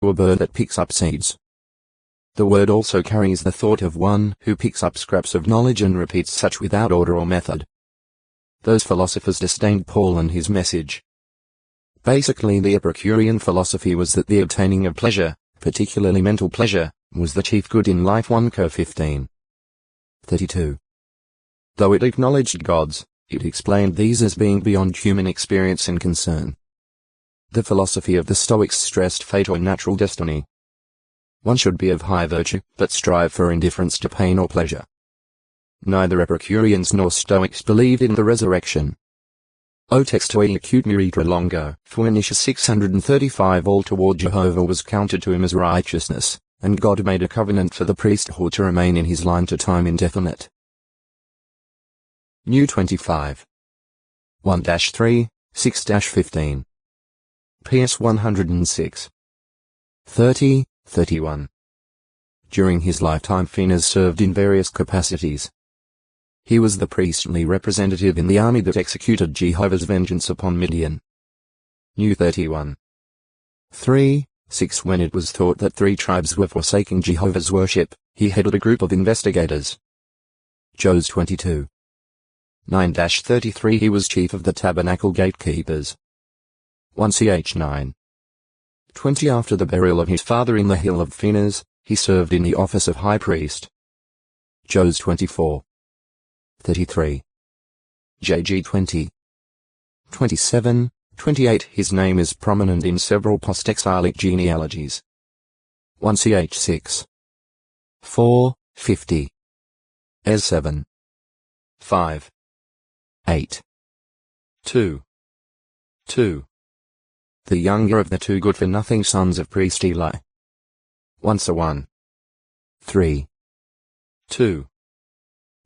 a bird that picks up seeds. The word also carries the thought of one who picks up scraps of knowledge and repeats such without order or method. Those philosophers disdained Paul and his message. Basically, the Epicurean philosophy was that the obtaining of pleasure, particularly mental pleasure, was the chief good in life. 1 Cor 15:32. Though it acknowledged gods, it explained these as being beyond human experience and concern. The philosophy of the Stoics stressed fate or natural destiny. One should be of high virtue, but strive for indifference to pain or pleasure. Neither Epicureans nor Stoics believed in the resurrection. O textoi acute miritra longo, Phoenicia 635. All toward Jehovah was counted to him as righteousness, and God made a covenant for the priesthood to remain in his line to time indefinite. New 25. 1-3, 6-15. PS 106. 30, 31. During his lifetime Phinehas served in various capacities. He was the priestly representative in the army that executed Jehovah's vengeance upon Midian. New 31. 3, 6. When it was thought that 3 tribes were forsaking Jehovah's worship, he headed a group of investigators. Jos 22. 9-33. He was chief of the tabernacle gatekeepers. 1 Ch 9. 20. After the burial of his father in the hill of Phinehas, he served in the office of high priest. Jos 24. 33. JG 20. 27, 28. His name is prominent in several post-exilic genealogies. 1 Ch 6. 4, 50. Es 7. 5. 8. 2. 2. The younger of the 2 good-for-nothing sons of priest Eli. 1 1. 3. 2.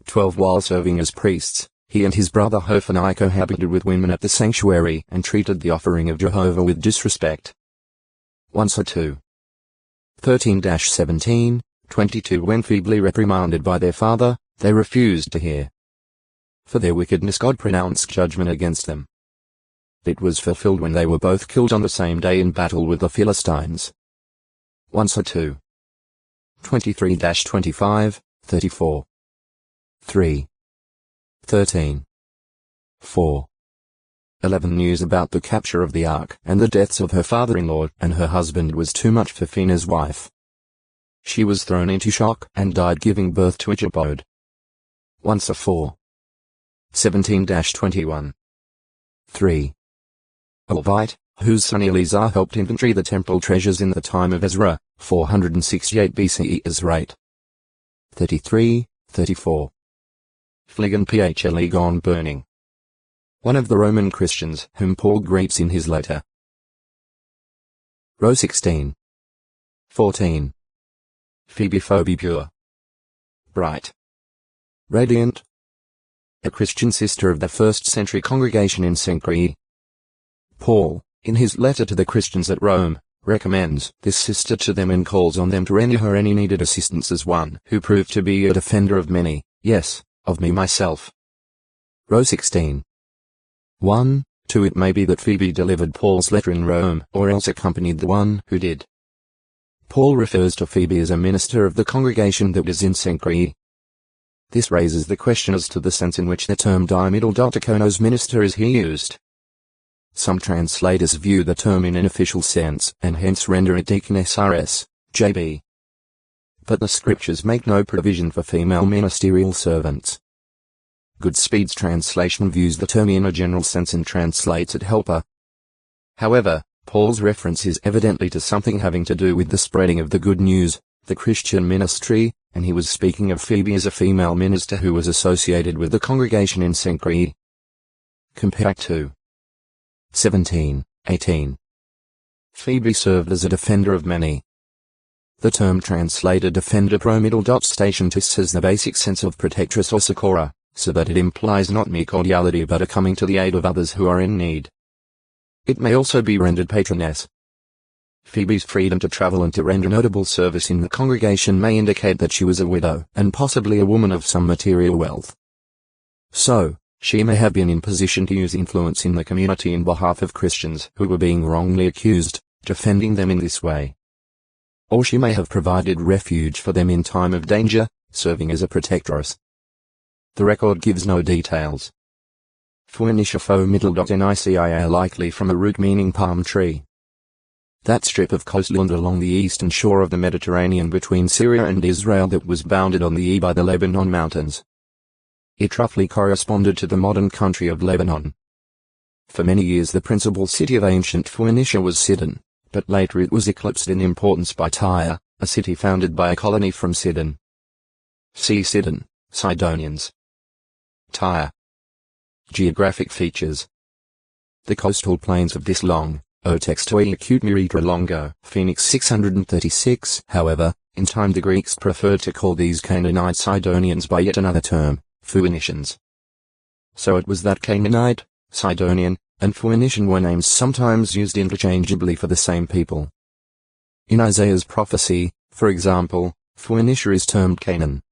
12. While serving as priests, he and his brother Hophani cohabited with women at the sanctuary and treated the offering of Jehovah with disrespect. 1 2. 13-17, 22. When feebly reprimanded by their father, they refused to hear. For their wickedness God pronounced judgment against them. It was fulfilled when they were both killed on the same day in battle with the Philistines. 1 2. 23-25, 34. 3. 13. 4. 11. News about the capture of the ark and the deaths of her father-in-law and her husband was too much for Phinehas' wife. She was thrown into shock and died giving birth to Ichabod. 1 4. 17-21. 3. A Levite, whose son Eleazar helped inventory the temple treasures in the time of Ezra, 468 BCE. Ezrate. 33, 34. Phlegon Phlegon burning. One of the Roman Christians whom Paul greets in his letter. Row 16. 14. Phoebe Phoebe pure. Bright. Radiant. A Christian sister of the first-century congregation in Cenchreae. Paul, in his letter to the Christians at Rome, recommends this sister to them and calls on them to render her any needed assistance as one who proved to be a defender of many, yes, of me myself. Row 16. 1, 2. It may be that Phoebe delivered Paul's letter in Rome or else accompanied the one who did. Paul refers to Phoebe as a minister of the congregation that is in Cenchreae. This raises the question as to the sense in which the term diakonos minister is here used. Some translators view the term in an official sense and hence render it deaconess rs, JB. But the scriptures make no provision for female ministerial servants. Goodspeed's translation views the term in a general sense and translates it helper. However, Paul's reference is evidently to something having to do with the spreading of the good news, the Christian ministry, and he was speaking of Phoebe as a female minister who was associated with the congregation in Cenchreae. Compare 2. 17, 18. Phoebe served as a defender of many. The term translated defender *station has the basic sense of protectress or succorer, so that it implies not mere cordiality but a coming to the aid of others who are in need. It may also be rendered patroness. Phoebe's freedom to travel and to render notable service in the congregation may indicate that she was a widow and possibly a woman of some material wealth. So, she may have been in position to use influence in the community in behalf of Christians who were being wrongly accused, defending them in this way. or she may have provided refuge for them in time of danger, serving as a protectress. The record gives no details. Phoenicia fo middle.nicia likely from a root meaning palm tree. That strip of coastland along the eastern shore of the Mediterranean between Syria and Israel that was bounded on the east by the Lebanon mountains. It roughly corresponded to the modern country of Lebanon. For many years the principal city of ancient Phoenicia was Sidon, but later it was eclipsed in importance by Tyre, a city founded by a colony from Sidon. See Sidon, Sidonians. Tyre. Geographic features. The coastal plains of this long, O-textoi acute muritra longo, Phoenix 636. However, in time the Greeks preferred to call these Canaanite Sidonians by yet another term, Phoenicians. So it was that Canaanite, Sidonian, and Phoenician were names sometimes used interchangeably for the same people. In Isaiah's prophecy, for example, Phoenicia is termed Canaan.